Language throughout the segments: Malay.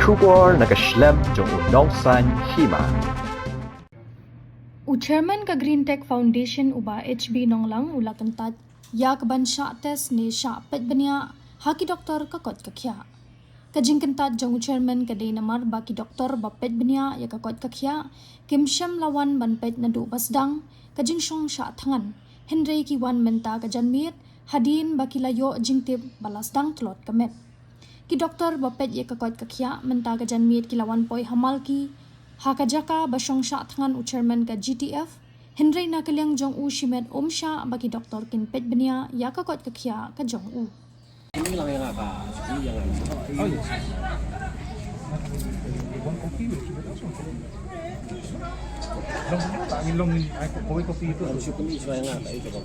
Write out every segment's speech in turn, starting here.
Bersyukur nakaslem jong Nonglang Hima. Chairman ka Kyntait Foundation uba HB Nonglang ula Kyntait ya kebansya tes ni sya Peitbniah haki doktor kakot kakya. Kajing Kyntait jong chairman ka day namar baki doktor ba Peitbniah ya kakot kakya kimsyam lawan ban pet Naduh basdang kajing syong sya tangan. Hynnin kiwan menta kajanmit hadin baki layo jingtip balasdang telot kamet. Ki doktor ba pet ya kakot kakya menta kajanmit kilawan poi hamal ki haka jaka basyong sya tangan chairman ka GTF Hynnin na kaliang jong u shimet sya bagi doktor kin Peitbniah ya kakot kakya ka jong u. Ini lang yang apa? Ini yang Oh yes. Long kopi itu. syukur ni saya yang apa itu kok.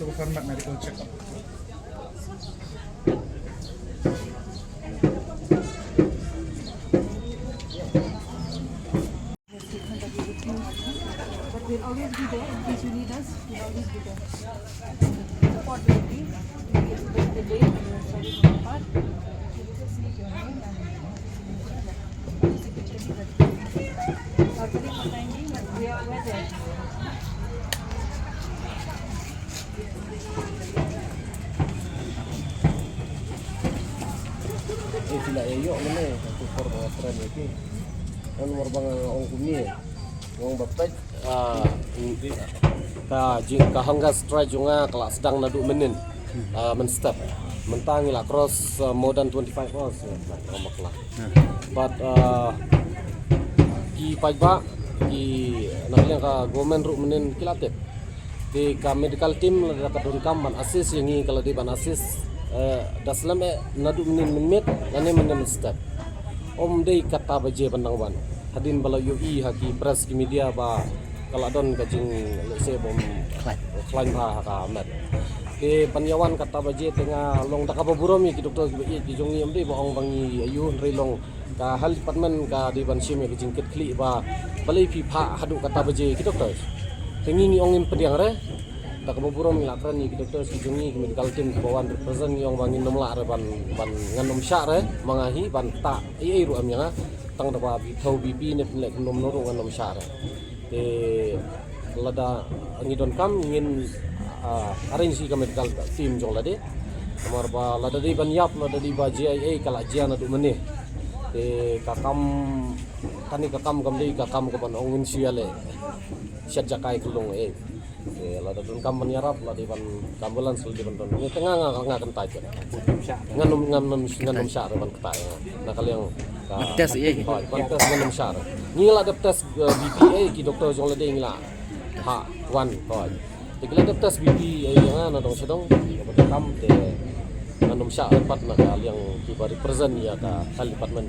Coba karena medical check up. But we'll always be there in case you need us. We'll always be there. Support will be the day when you're sorry for the part. You just need your name and signature. Sorry for finding, but we are there. Sila ayo mana? Aku korban tren lagi. Kan morbang orang kumi. Orang bapak ka hangga strike junga kelas sedang Naduh menin men-step mentang ila cross more than 25 hours lah. But ki pajba ki nakliang ka government ru menin kilatip di ka medical team la ka dun kam ban assist yangi kalau di ban assist daslam Naduh menin minit lane menin step dei kata baje pandangwan hadin bala UI haki press ki media ba kalau don kajing lese bom klaim ha ka met ke panyawan kata baje tengah long tak apa buromi ki doktor ki jongi amde bohong bangi ayu rilong ka hal department ka di ban sim ki jingket kli ba balai pi pha hadu kata baje ki doktor tengi ni ongin pediang re tak apa buromi la kran ni ki doktor ki jongi ki medical team bawan represent yong bangi nomla re ban nganom sya re mangahi ban ta ai ru amya tang dapat thau BP ne lek nom norong nganom sya re te lada ngidon kam ngin arrange si medical team jong lade amar ba lada di ban yap lada di ba JIA kala jian adu meneh te kakam tani kakam dei kakam ko ban ongin siale syat jakai kulung lada dun kam menyarap lada ban kambulan sul di ban don ni tengah nga Kyntait nganom sya ban ketai nah kaliang tes tes nganom sya ni la de tes BPA ki doktor jong lade ngila ha wan ko Tigla de tes BP yang dong sedong kam te nganom sya pat na kaliang ki ba represent ya ka hal department